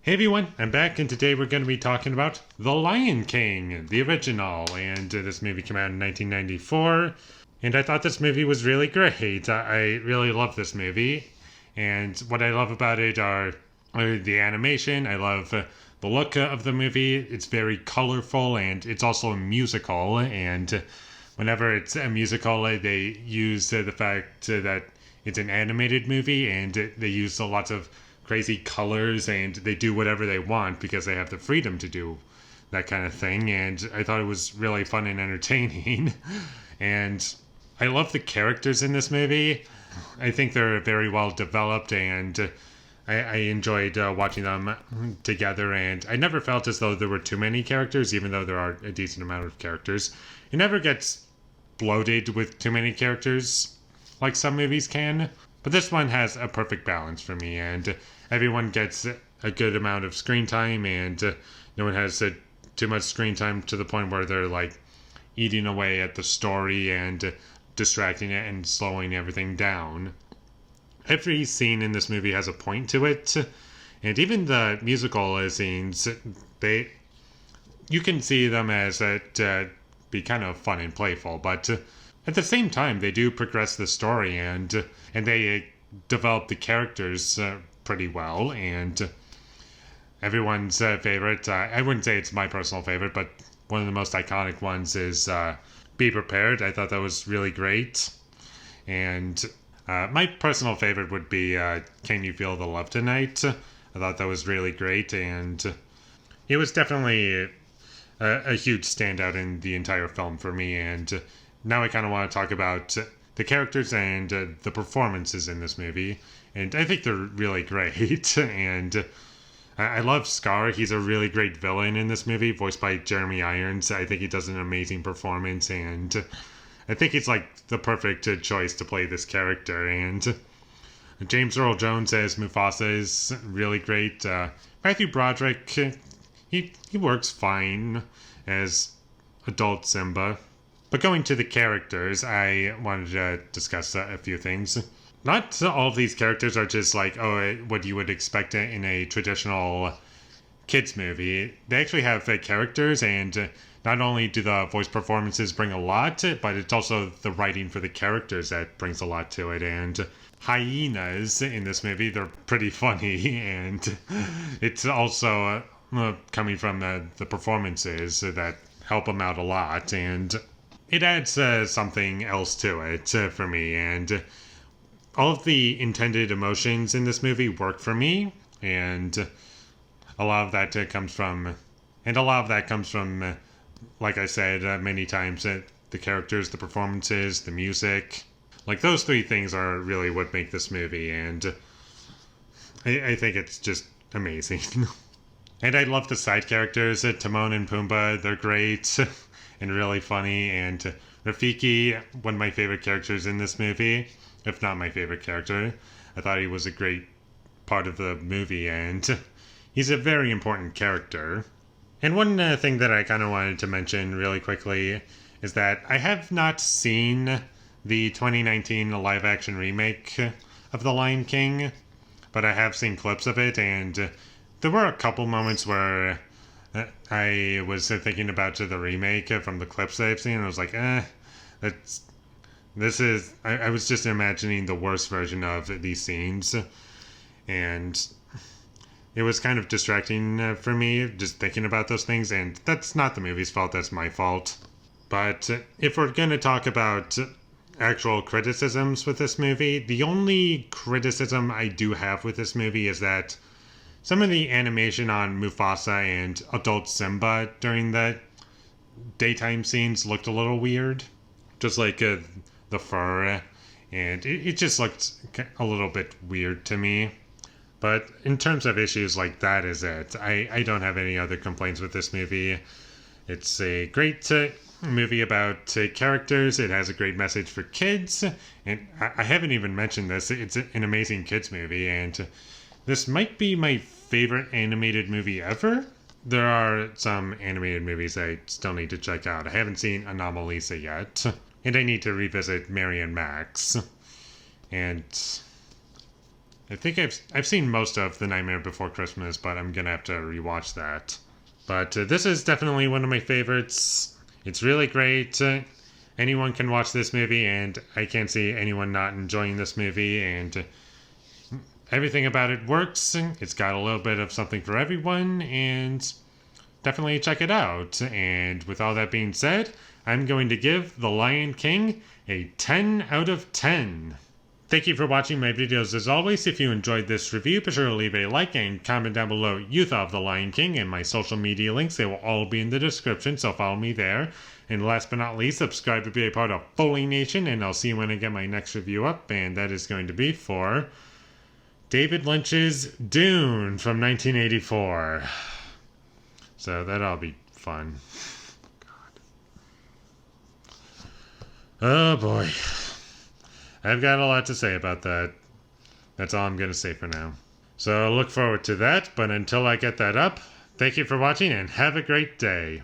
Hey everyone, I'm back and today we're going to be talking about The Lion King, the original. And this movie came out in 1994. And I thought this movie was really great. I really love this movie. And what I love about it are the animation. I love the look of the movie. It's very colorful and it's also a musical. And whenever it's a musical, they use the fact that it's an animated movie and they use lots of crazy colors and they do whatever they want because they have the freedom to do that kind of thing. And I thought it was really fun and entertaining. And I love the characters in this movie. I think they're very well developed and I enjoyed watching them together, and I never felt as though there were too many characters, even though there are a decent amount of characters. It never gets bloated with too many characters like some movies can, but this one has a perfect balance for me, and everyone gets a good amount of screen time, and no one has too much screen time to the point where they're like eating away at the story and distracting it and slowing everything down. Every scene in this movie has a point to it, and even the musical scenes, you can see them as be kind of fun and playful, but at the same time they do progress the story and they develop the characters pretty well. And everyone's favorite, I wouldn't say it's my personal favorite, but one of the most iconic ones is Be Prepared. I thought that was really great. And my personal favorite would be Can You Feel the Love Tonight? I thought that was really great, and it was definitely a huge standout in the entire film for me. And now I kind of want to talk about the characters and the performances in this movie. And I think they're really great. And I love Scar. He's a really great villain in this movie, voiced by Jeremy Irons. I think he does an amazing performance, and I think he's like the perfect choice to play this character. And James Earl Jones as Mufasa is really great. Matthew Broderick, he works fine as adult Simba. But going to the characters, I wanted to discuss a few things. Not all of these characters are just like, what you would expect in a traditional kids movie. They actually have characters, and not only do the voice performances bring a lot, but it's also the writing for the characters that brings a lot to it. And hyenas in this movie, they're pretty funny, and it's also coming from the performances that help them out a lot, and it adds something else to it for me. And all of the intended emotions in this movie work for me, and a lot of that comes from, like I said many times, the characters, the performances, the music. Like, those three things are really what make this movie, and I think it's just amazing. And I love the side characters, Timon and Pumbaa. They're great and really funny, and Rafiki, one of my favorite characters in this movie, if not my favorite character. I thought he was a great part of the movie, and he's a very important character. And one thing that I kind of wanted to mention really quickly is that I have not seen the 2019 live-action remake of The Lion King, but I have seen clips of it, and there were a couple moments where I was thinking about the remake from the clips that I've seen, and I was like, I was just imagining the worst version of these scenes, and it was kind of distracting for me just thinking about those things, and that's not the movie's fault, that's my fault. But if we're going to talk about actual criticisms with this movie, the only criticism I do have with this movie is that some of the animation on Mufasa and adult Simba during the daytime scenes looked a little weird. Just like the fur, and it just looked a little bit weird to me. But in terms of issues, like, that is it. I don't have any other complaints with this movie. It's a great movie about characters. It has a great message for kids, and I haven't even mentioned this. It's an amazing kids movie, and this might be my favorite animated movie ever. There are some animated movies I still need to check out. I haven't seen Anomalisa yet, and I need to revisit Mary and Max. And I think I've seen most of The Nightmare Before Christmas, but I'm gonna have to rewatch that. But this is definitely one of my favorites. It's really great. Anyone can watch this movie, and I can't see anyone not enjoying this movie, and everything about it works. It's got a little bit of something for everyone, and definitely check it out. And with all that being said, I'm going to give The Lion King a 10 out of 10. Thank you for watching my videos as always. If you enjoyed this review, be sure to leave a like and comment down below what you thought of The Lion King, and my social media links. They will all be in the description, so follow me there. And last but not least, subscribe to be a part of Foley Nation, and I'll see you when I get my next review up, and that is going to be for David Lynch's Dune from 1984. So that'll be fun. Oh boy. I've got a lot to say about that. That's all I'm going to say for now. So look forward to that, but until I get that up, thank you for watching and have a great day.